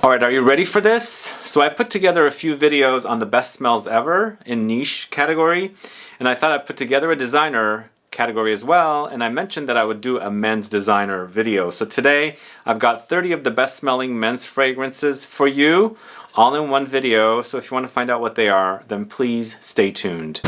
Alright, are you ready for this? So I put together a few videos on the best smells ever in niche category, and I thought I'd put together a designer category as well, and I mentioned that I would do a men's designer video. So today I've got 30 of the best smelling men's fragrances for you, all in one video. So if you want to find out what they are, then please stay tuned.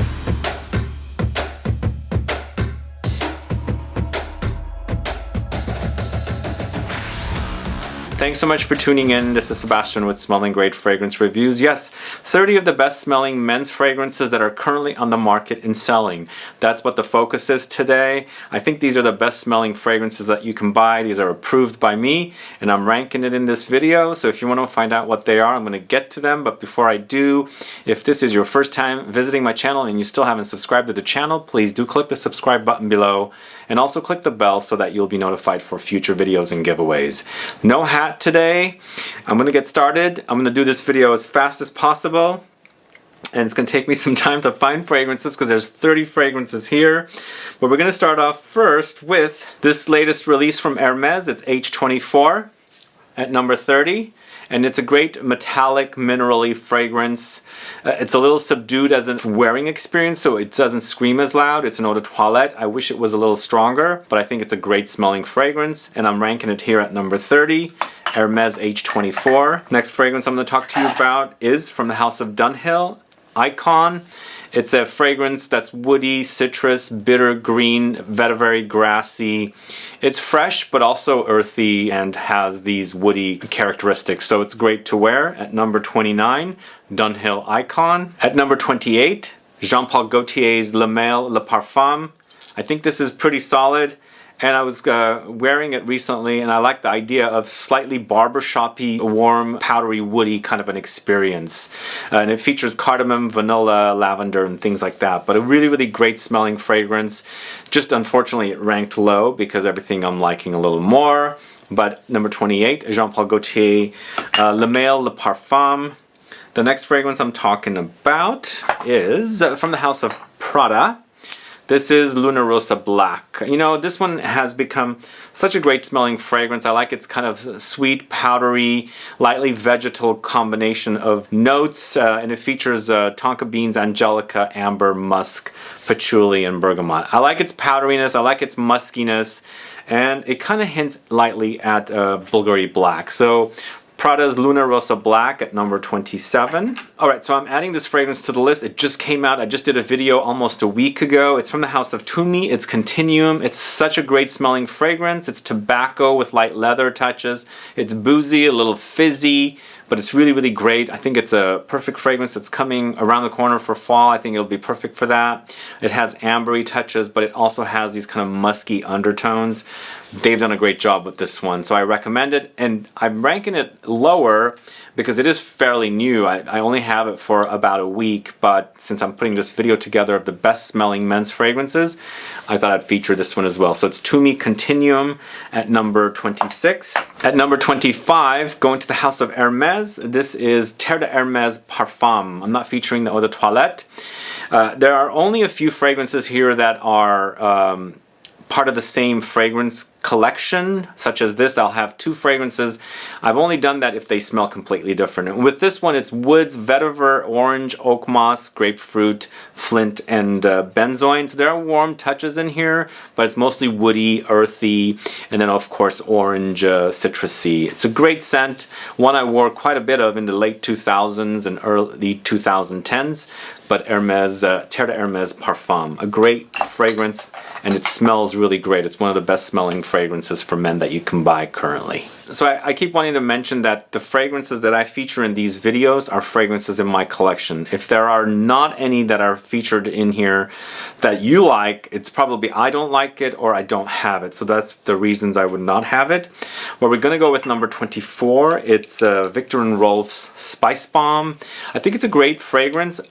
Thanks so much for tuning in. This is Sebastian with Smelling Great Fragrance Reviews. Yes, 30 of the best smelling men's fragrances that are currently on the market and selling. That's what the focus is today. I think these are the best smelling fragrances that you can buy. These are approved by me, and I'm ranking it in this video. So if you want to find out what they are, I'm going to get to them. But before I do, if this is your first time visiting my channel and you still haven't subscribed to the channel, please do click the subscribe button below. And also click the bell so that you'll be notified for future videos and giveaways. No hat today. I'm going to get started. I'm going to do this video as fast as possible. And it's going to take me some time to find fragrances because there's 30 fragrances here. But we're going to start off first with this latest release from Hermes. It's H24 at number 30. And it's a great metallic, minerally fragrance. It's a little subdued as a wearing experience, so it doesn't scream as loud. It's an eau de toilette. I wish it was a little stronger, but I think it's a great smelling fragrance, and I'm ranking it here at number 30, Hermes H24. Next fragrance I'm going to talk to you about is from the house of Dunhill, Icon. It's a fragrance that's woody, citrus, bitter, green, very grassy. It's fresh but also earthy and has these woody characteristics, so it's great to wear. At number 29, Dunhill Icon. At number 28, Jean Paul Gaultier's Le Male Le Parfum. I think this is pretty solid. And I was wearing it recently, and I like the idea of slightly barbershop-y, warm, powdery, woody kind of an experience. And it features cardamom, vanilla, lavender, and things like that. But a really great smelling fragrance. Just unfortunately, it ranked low because everything I'm liking a little more. But number 28, Jean Paul Gaultier, Le Male Le Parfum. The next fragrance I'm talking about is from the house of Prada. This is Luna Rossa Black. You know, this one has become such a great smelling fragrance. I like its kind of sweet, powdery, lightly vegetal combination of notes, and it features tonka beans, angelica, amber, musk, patchouli, and bergamot. I like its powderiness, I like its muskiness, and it kind of hints lightly at Bulgari Black. So Prada's Luna Rossa Black at number 27. Alright, so I'm adding this fragrance to the list. It just came out. I just did a video almost a week ago. It's from the house of Tumi. It's Continuum. It's such a great smelling fragrance. It's tobacco with light leather touches. It's boozy, a little fizzy, but it's really great. I think it's a perfect fragrance that's coming around the corner for fall. I think it'll be perfect for that. It has ambery touches, but it also has these kind of musky undertones. They've done a great job with this one, so I recommend it. And I'm ranking it lower because it is fairly new. I only have it for about a week, but since I'm putting this video together of the best smelling men's fragrances, I thought I'd feature this one as well. So it's Tumi Continuum at number 26. At number 25, going to the house of Hermes, this is Terre de Hermes Parfum. I'm not featuring the eau de toilette. There are only a few fragrances here that are part of the same fragrance collection, such as this. I'll have two fragrances. I've only done that if they smell completely different. And with this one, it's woods, vetiver, orange, oak moss, grapefruit, flint, and benzoin. So there are warm touches in here, but it's mostly woody, earthy, and then of course orange, citrusy. It's a great scent, one I wore quite a bit of in the late 2000s and early 2010s. But Hermes, Terre de Hermes Parfum, a great fragrance, and it smells really great. It's one of the best smelling fragrances for men that you can buy currently. So I keep wanting to mention that the fragrances that I feature in these videos are fragrances in my collection. If there are not any that are featured in here that you like, it's probably I don't like it or I don't have it. So that's the reasons I would not have it. Well, we're going to go with number 24. It's Viktor & Rolf's Spice Bomb. I think it's a great fragrance.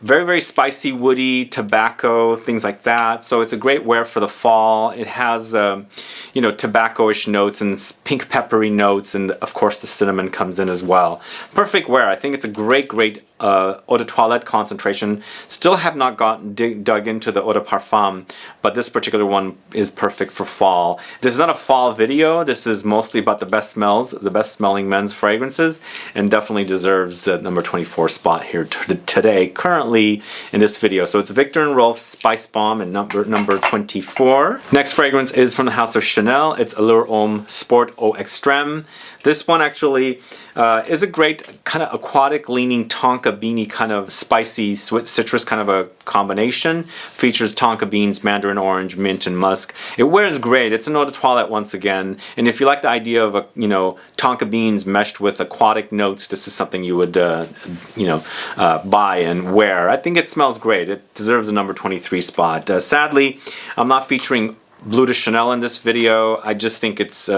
Very, very spicy, woody, tobacco, things like that. So it's a great wear for the fall. It has, you know, tobacco-ish notes and pink peppery notes, and of course the cinnamon comes in as well. Perfect wear. I think it's a great, great eau de toilette concentration. Still have not dug into the eau de parfum, but this particular one is perfect for fall. This is not a fall video. This is mostly about the best smells, the best smelling men's fragrances, and definitely deserves the number 24 spot here today, currently in this video. So it's Viktor & Rolf Spice Bomb and number 24. Next fragrance is from the house of Chanel. It's Allure Homme Sport Eau Extreme. This one actually is a great kind of aquatic leaning tonka beanie kind of spicy citrus kind of a combination. Features tonka beans, mandarin orange, mint, and musk. It wears great. It's an eau de toilette once again. And if you like the idea of you know, tonka beans meshed with aquatic notes, this is something you would you know, buy and wear. I think it smells great. It deserves the number 23 spot. Sadly, I'm not featuring Bleu de Chanel in this video. I just think it's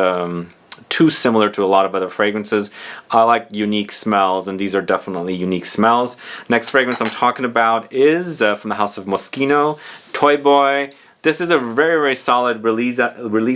too similar to a lot of other fragrances. I like unique smells, and these are definitely unique smells. Next fragrance I'm talking about is from the house of Moschino, Toy Boy. This is a very, very solid release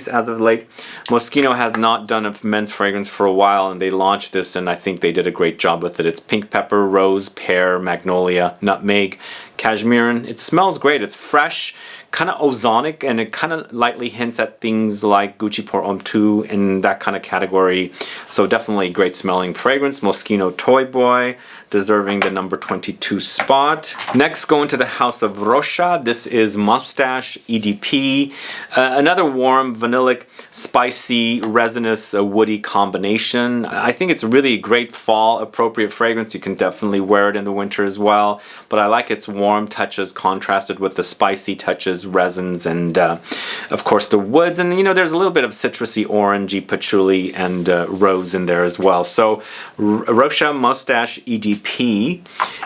as of late. Moschino has not done a men's fragrance for a while, and they launched this, and I think they did a great job with it. It's pink pepper, rose, pear, magnolia, nutmeg, cashmere. It smells great. It's fresh, kind of ozonic, and it kind of lightly hints at things like Gucci Pour Homme 2 in that kind of category. So definitely great smelling fragrance. Moschino Toy Boy, deserving the number 22 spot. Next, going to the house of Rocha. This is Mustache EDP. Another warm, vanillic, spicy, resinous, woody combination. I think it's really a great fall appropriate fragrance. You can definitely wear it in the winter as well. But I like its warm touches contrasted with the spicy touches, resins, and of course the woods. And you know, there's a little bit of citrusy, orangey, patchouli, and rose in there as well. So Rocha Mustache EDP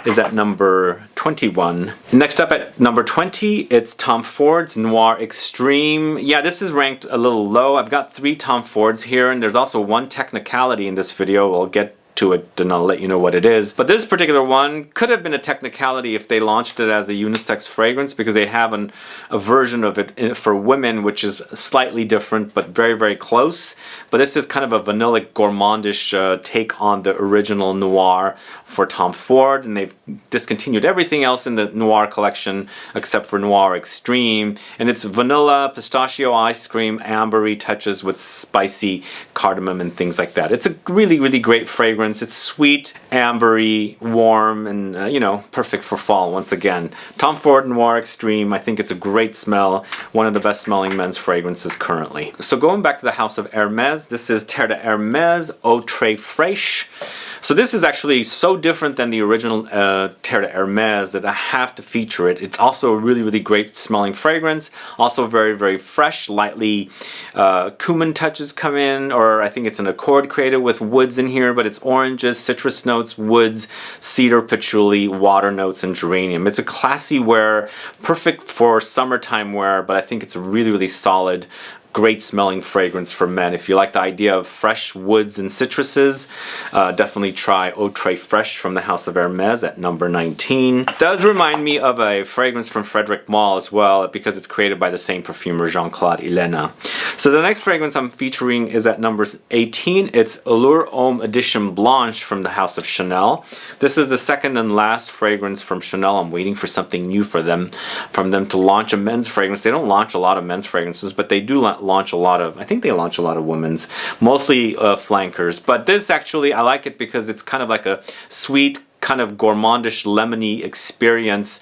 is at number 21. Next up at number 20, it's Tom Ford's Noir Extreme. Yeah, this is ranked a little low. I've got 3 Tom Fords here, and there's also one technicality in this video. We'll get to it and I'll let you know what it is. But this particular one could have been a technicality if they launched it as a unisex fragrance, because they have a version of it for women which is slightly different but very, very close. But this is kind of a vanillic, gourmandish take on the original Noir for Tom Ford, and they've discontinued everything else in the Noir collection except for Noir Extreme, and it's vanilla, pistachio ice cream, ambery touches with spicy cardamom and things like that. It's a really, really great fragrance. It's sweet, ambery, warm, and you know, perfect for fall once again. Tom Ford Noir Extreme, I think it's a great smell, one of the best smelling men's fragrances currently. So going back to the house of Hermes, this is Terre de Hermes Eau Très Fraîche. So this is actually so different than the original Terre de Hermes that I have to feature it. It's also a really, really great smelling fragrance. Also very, very fresh, lightly cumin touches come in, or I think it's an accord created with woods in here, but it's oranges, citrus notes, woods, cedar, patchouli, water notes, and geranium. It's a classy wear, perfect for summertime wear, but I think it's a really, really solid, great smelling fragrance for men. If you like the idea of fresh woods and citruses, definitely try Eau Très Fraîche from the house of Hermes at number 19. It does remind me of a fragrance from Frederic Malle as well, because it's created by the same perfumer, Jean-Claude Elena. So the next fragrance I'm featuring is at number 18. It's Allure Homme Edition Blanche from the house of Chanel. This is the second and last fragrance from Chanel. I'm waiting for something new from them to launch a men's fragrance. They don't launch a lot of men's fragrances, but they do launch a lot of, I think they launch a lot of women's, mostly flankers. But this actually, I like it because it's kind of like a sweet, kind of gourmandish, lemony experience,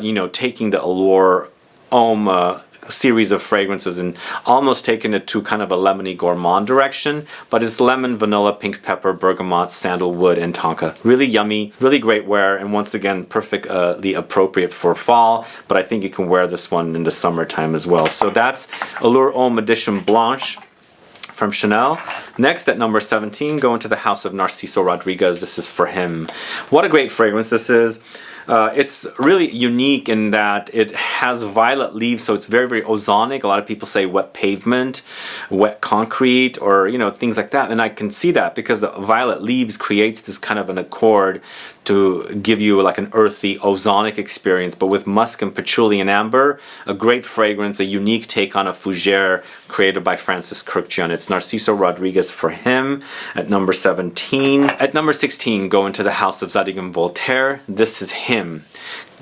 you know, taking the Allure Homme series of fragrances and almost taking it to kind of a lemony gourmand direction, but it's lemon, vanilla, pink pepper, bergamot, sandalwood, and tonka. Really yummy, really great wear, and once again perfectly appropriate for fall, but I think you can wear this one in the summertime as well. So that's Allure Homme Edition Blanche from Chanel. Next at number 17, going to the house of Narciso Rodriguez. This is For Him. What a great fragrance this is. It's really unique in that it has violet leaves, so it's very, very ozonic. A lot of people say wet pavement, wet concrete, or things like that. And I can see that because the violet leaves creates this kind of an accord to give you like an earthy, ozonic experience. But with musk and patchouli and amber, a great fragrance, a unique take on a fougere created by Francis Kurkdjian. It's Narciso Rodriguez for him at number 17. At number 16, go into the house of Zadig & Voltaire. This is him.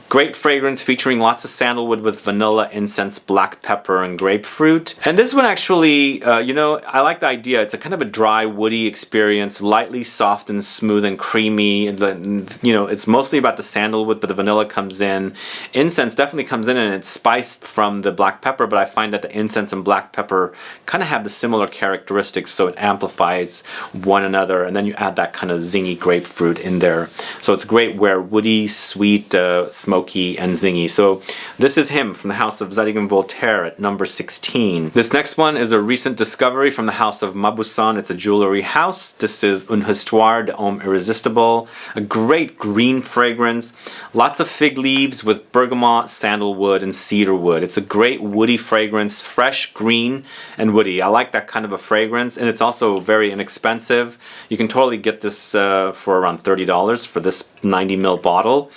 Great fragrance featuring lots of sandalwood with vanilla, incense, black pepper, and grapefruit. And this one actually, I like the idea. It's a kind of a dry, woody experience, lightly soft and smooth and creamy. It's mostly about the sandalwood, but the vanilla comes in. Incense definitely comes in, and it's spiced from the black pepper, but I find that the incense and black pepper kind of have the similar characteristics, so it amplifies one another. And then you add that kind of zingy grapefruit in there. So it's great where woody, sweet, smoky, and zingy. So this is him from the house of Zadig & Voltaire at number 16. This next one is a recent discovery from the house of Mauboussin. It's a jewelry house. This is Une Histoire d'Homme Irrésistible. A great green fragrance. Lots of fig leaves with bergamot, sandalwood, and cedarwood. It's a great woody fragrance, fresh, green, and woody. I like that kind of a fragrance, and it's also very inexpensive. You can totally get this for around $30 for this 90 ml bottle,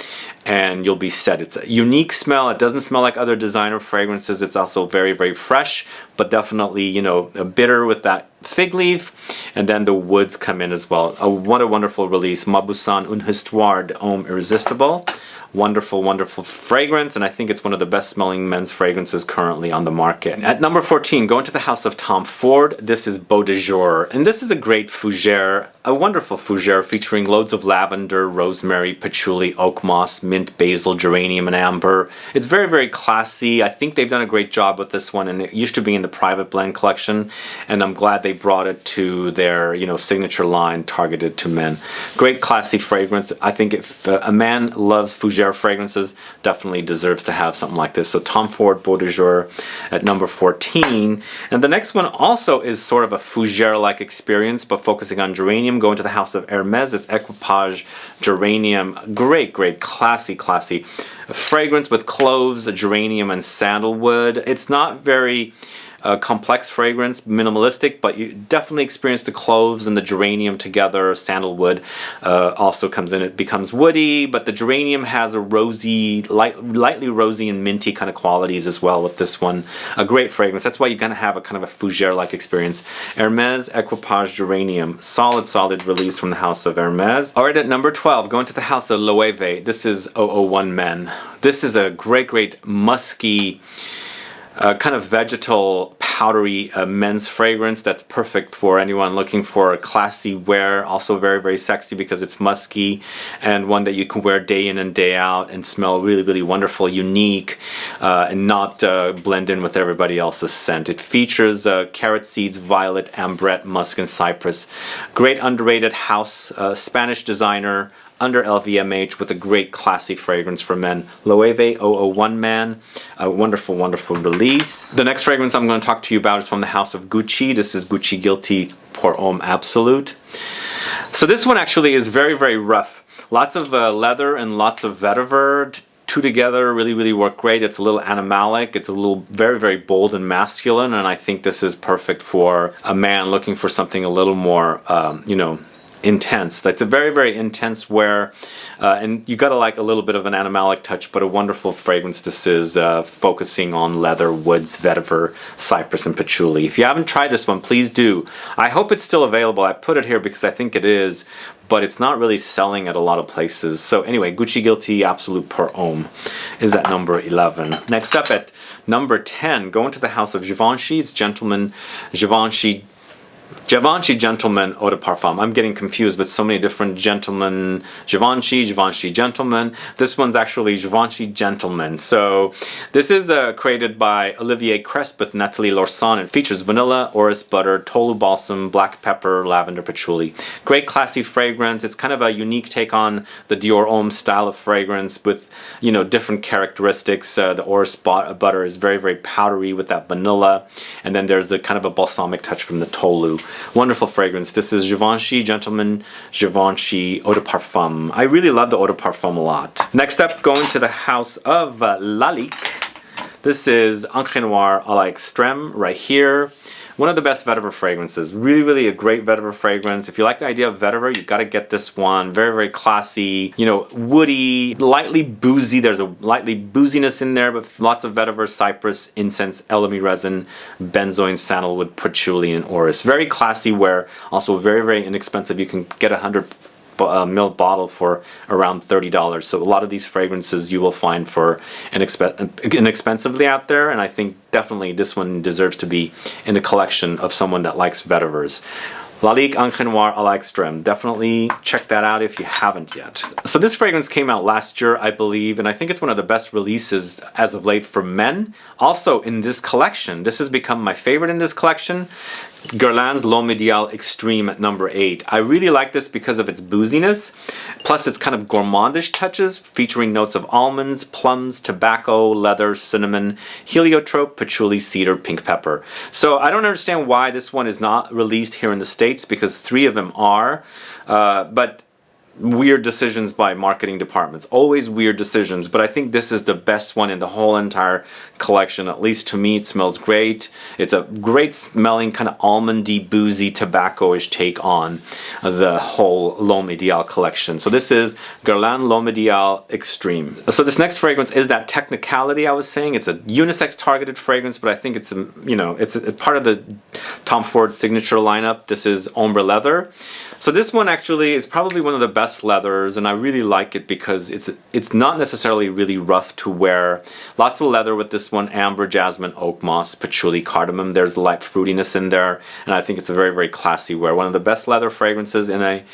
and you'll be set. It's a unique smell. It doesn't smell like other designer fragrances. It's also very, very fresh, but definitely, a bitter with that fig leaf, and then the woods come in as well. What a wonderful release. Mauboussin Une Histoire d'Homme Irrésistible. Wonderful, wonderful fragrance, and I think it's one of the best smelling men's fragrances currently on the market. At number 14, go into the house of Tom Ford. This is Beau de Jour, and this is a great fougere, a wonderful fougere featuring loads of lavender, rosemary, patchouli, oak moss, mint, basil, geranium, and amber. It's very, very classy. I think they've done a great job with this one, and it used to be in the private blend collection, and I'm glad they brought it to their signature line targeted to men. Great classy fragrance. I think if a man loves fougere fragrances, definitely deserves to have something like this. So Tom Ford Beau de Jour at number 14. And the next one also is sort of a fougere-like experience, but focusing on geranium. Go into the house of Hermes. It's Equipage Geranium. Great, great, classy, classy fragrance with cloves, geranium, and sandalwood. It's not very complex fragrance, minimalistic, but you definitely experience the cloves and the geranium together. Sandalwood also comes in. It becomes woody, but the geranium has a rosy, lightly rosy and minty kind of qualities as well with this one. A great fragrance. That's why you're going to have a kind of a fougere-like experience. Hermes Equipage Geranium. Solid, solid release from the house of Hermes. All right, at number 12, go into the house of Loewe. This is 001 Men. This is a great, great musky, kind of vegetal, powdery men's fragrance that's perfect for anyone looking for a classy wear. Also very, very sexy because it's musky, and one that you can wear day in and day out and smell really, really wonderful, unique, and not blend in with everybody else's scent. It features carrot seeds, violet, ambrette, musk, and cypress. Great underrated house, Spanish designer, under LVMH, with a great classy fragrance for men. Loewe 001 Man, a wonderful, wonderful release. The next fragrance I'm going to talk to you about is from the house of Gucci. This is Gucci Guilty Pour Homme Absolute. So this one actually is very, very rough. Lots of leather and lots of vetiver. Two together really, really work great. It's a little animalic. It's a little very, very bold and masculine, and I think this is perfect for a man looking for something a little more, intense. That's a very, very intense wear, and you gotta like a little bit of an animalic touch, but a wonderful fragrance. This is focusing on leather, woods, vetiver, cypress, and patchouli. If you haven't tried this one, please do. I hope it's still available. I put it here because I think it is, but it's not really selling at a lot of places. So anyway, Gucci Guilty Absolute Pour Homme is at number 11. Next up at number 10, go into the house of Givenchy. It's Gentleman Givenchy Gentleman Eau de Parfum. I'm getting confused with so many different Gentleman Givenchy Gentleman. This one's actually Givenchy Gentleman. So this is created by Olivier Cresp with Nathalie Lorson. It features vanilla, orris butter, tolu balsam, black pepper, lavender, patchouli. Great classy fragrance. It's kind of a unique take on the Dior Homme style of fragrance with, different characteristics. The orris butter is very, very powdery with that vanilla. And then there's the kind of a balsamic touch from the tolu. Wonderful fragrance. This is Givenchy Gentleman Givenchy Eau de Parfum. I really love the Eau de Parfum a lot. Next up, going to the house of Lalique. This is Encre Noire à la Extrême right here. One of the best vetiver fragrances. Really a great vetiver fragrance. If you like the idea of vetiver, you got to get this one. Very classy, you know, woody, lightly boozy. There's a lightly booziness in there, but lots of vetiver, cypress, incense, elemi resin, benzoin, sandalwood, patchouli, and orris. Very classy wear. Also very inexpensive. You can get 100 ml bottle for around $30. So a lot of these fragrances you will find for inexpensively out there, and I think definitely this one deserves to be in the collection of someone that likes vetivers. Lalique Encre Noire à la Extrême. Definitely check that out if you haven't yet. So this fragrance came out last year, I believe, and I think it's one of the best releases as of late for men. Also in this collection, this has become my favorite in this collection, Guerlain's L'Homme Ideal Extreme at number 8. I really like this because of its booziness, plus its kind of gourmandish touches, featuring notes of almonds, plums, tobacco, leather, cinnamon, heliotrope, patchouli, cedar, pink pepper. So I don't understand why this one is not released here in the States, because 3 of them are, but weird decisions by marketing departments. Always weird decisions, but I think this is the best one in the whole entire collection. At least to me, it smells great. It's a great smelling kind of almondy, boozy, tobacco-ish take on the whole L'Homme Ideal collection. So this is Guerlain L'Homme Ideal Extreme. So this next fragrance is that technicality I was saying. It's a unisex targeted fragrance, but I think it's a, you know, it's part of the Tom Ford signature lineup. This is Ombre Leather. So this one actually is probably one of the best leathers, and I really like it because it's not necessarily really rough to wear. Lots of leather with this one: amber, jasmine, oak moss, patchouli, cardamom. There's light fruitiness in there, and I think it's a very classy wear. One of the best leather fragrances in a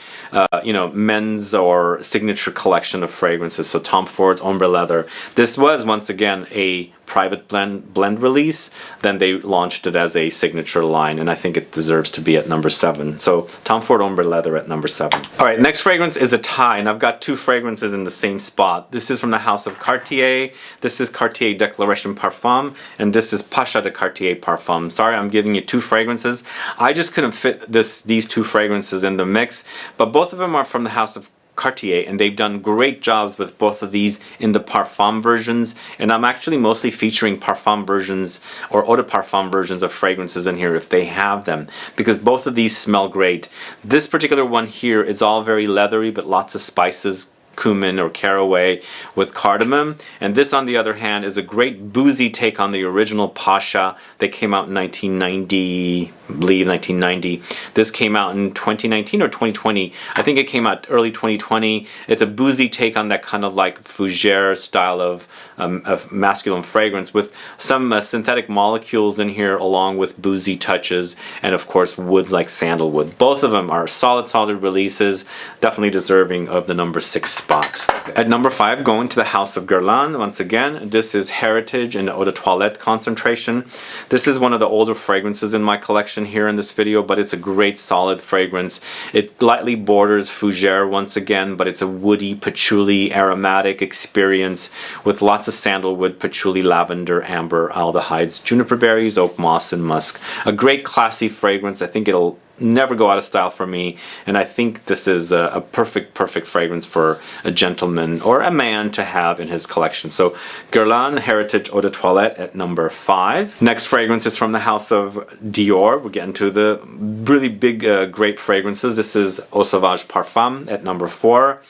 you know, men's or signature collection of fragrances. So Tom Ford's Ombre Leather. This was once again a private blend release. Then they launched it as a signature line, and I think it deserves to be at number 7. So Tom Ford Ombre Leather at number 7. All right, next fragrance is a tie, and I've got 2 fragrances in the same spot. This is from the house of Cartier. This is Cartier Declaration Parfum, and this is Pacha de Cartier Parfum. Sorry, I'm giving you 2 fragrances. I just couldn't fit these 2 fragrances in the mix, but both of them are from the house of Cartier, and they've done great jobs with both of these in the Parfum versions, and I'm actually mostly featuring Parfum versions or Eau de Parfum versions of fragrances in here if they have them, because both of these smell great. This particular one here is all very leathery, but lots of spices, cumin or caraway with cardamom, and this on the other hand is a great boozy take on the original Pacha. They came out in 1990, I believe 1990. This came out in 2019 or 2020. I think it came out early 2020. It's a boozy take on that kind of like fougere style of masculine fragrance, with some synthetic molecules in here along with boozy touches, and of course woods like sandalwood. Both of them are solid releases, definitely deserving of the number 6 spot. At number 5, going to the house of Guerlain once again. This is Heritage in Eau de Toilette concentration. This is one of the older fragrances in my collection here in this video, but it's a great solid fragrance. It lightly borders fougere once again, but it's a woody, patchouli, aromatic experience with lots of sandalwood, patchouli, lavender, amber, aldehydes, juniper berries, oak moss, and musk. A great classy fragrance. I think it'll never go out of style for me, and I think this is a perfect fragrance for a gentleman or a man to have in his collection. So Guerlain Heritage Eau de Toilette at number 5. Next fragrance is from the house of Dior. We're getting to the really big great fragrances. This is Eau Sauvage Parfum at number 4.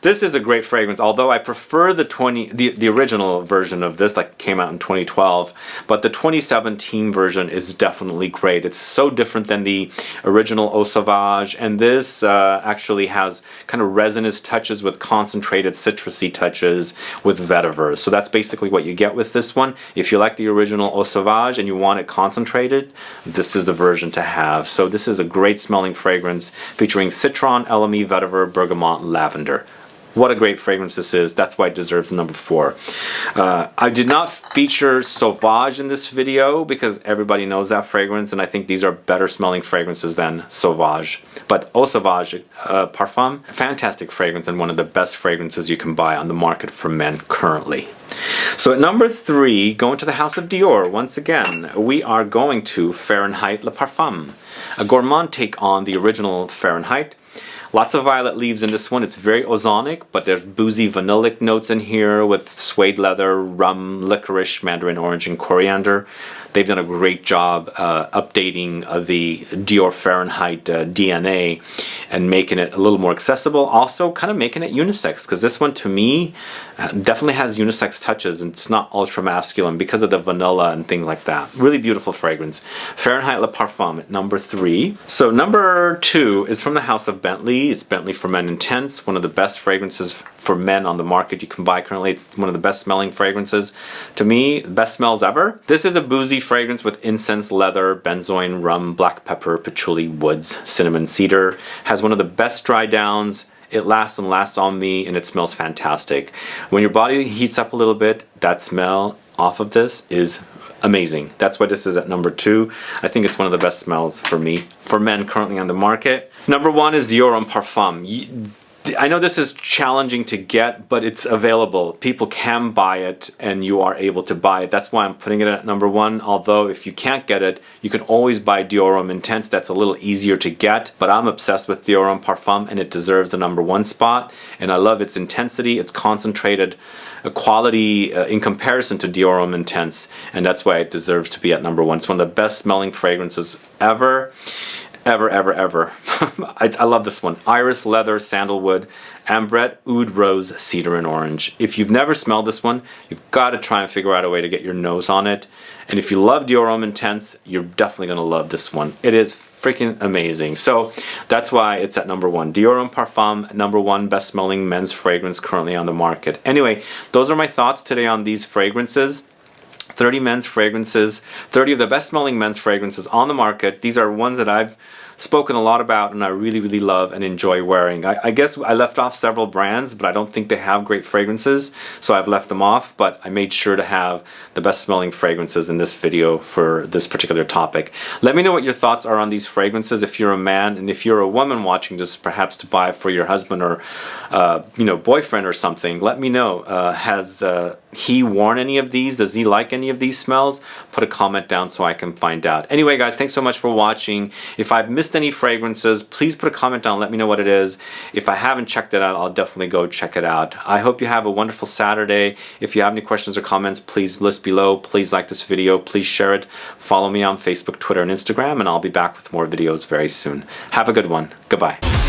This is a great fragrance, although I prefer the original version of this that came out in 2012, but the 2017 version is definitely great. It's so different than the original Eau Sauvage, and this actually has kind of resinous touches with concentrated citrusy touches with vetiver. So that's basically what you get with this one. If you like the original Eau Sauvage and you want it concentrated, this is the version to have. So this is a great smelling fragrance featuring citron, elemi, vetiver, bergamot, and lavender. What a great fragrance this is. That's why it deserves number 4. I did not feature Sauvage in this video because everybody knows that fragrance, and I think these are better smelling fragrances than Sauvage. But Eau Sauvage Parfum, fantastic fragrance and one of the best fragrances you can buy on the market for men currently. So at number 3, going to the house of Dior, once again, we are going to Fahrenheit Le Parfum. A gourmand take on the original Fahrenheit. Lots of violet leaves in this one. It's very ozonic, but there's boozy vanillic notes in here with suede leather, rum, licorice, mandarin orange, and coriander. They've done a great job updating the Dior Fahrenheit DNA and making it a little more accessible. Also kind of making it unisex, because this one to me definitely has unisex touches and it's not ultra masculine because of the vanilla and things like that. Really beautiful fragrance. Fahrenheit Le Parfum at number 3. So number 2 is from the house of Bentley. It's Bentley for Men Intense, one of the best fragrances for men on the market you can buy currently. It's one of the best smelling fragrances. To me, best smells ever. This is a boozy fragrance with incense, leather, benzoin, rum, black pepper, patchouli, woods, cinnamon, cedar. Has one of the best dry downs. It lasts and lasts on me, and it smells fantastic. When your body heats up a little bit, that smell off of this is amazing. That's why this is at number 2. I think it's one of the best smells for me, for men currently on the market. Number 1 is Dior Homme Parfum. I know this is challenging to get, but it's available. People can buy it and you are able to buy it. That's why I'm putting it at number 1. Although if you can't get it, you can always buy Dior Homme Intense. That's a little easier to get, but I'm obsessed with Dior Homme Parfum and it deserves the number 1 spot. And I love its intensity, its concentrated quality in comparison to Dior Homme Intense, and that's why it deserves to be at number 1. It's one of the best smelling fragrances ever. Ever. I love this one. Iris, leather, sandalwood, ambrette, oud, rose, cedar, and orange. If you've never smelled this one, you've got to try and figure out a way to get your nose on it. And if you love Dior Homme Intense, you're definitely going to love this one. It is freaking amazing. So that's why it's at number 1. Dior Homme Parfum, number 1 best smelling men's fragrance currently on the market. Anyway, those are my thoughts today on these fragrances. 30 men's fragrances, 30 of the best smelling men's fragrances on the market. These are ones that I've spoken a lot about and I really love and enjoy wearing. I guess I left off several brands, but I don't think they have great fragrances, so I've left them off, but I made sure to have the best smelling fragrances in this video for this particular topic. Let me know what your thoughts are on these fragrances if you're a man, and if you're a woman watching this perhaps to buy for your husband or boyfriend or something. Let me know. Has he worn any of these? Does he like any of these smells? Put a comment down so I can find out. Anyway guys, thanks so much for watching. If I've missed any fragrances, please put a comment down, let me know what it is. If I haven't checked it out, I'll definitely go check it out. I hope you have a wonderful Saturday. If you have any questions or comments, please list below. Please like this video, please share it. Follow me on Facebook, Twitter, and Instagram, and I'll be back with more videos very soon. Have a good one. Goodbye.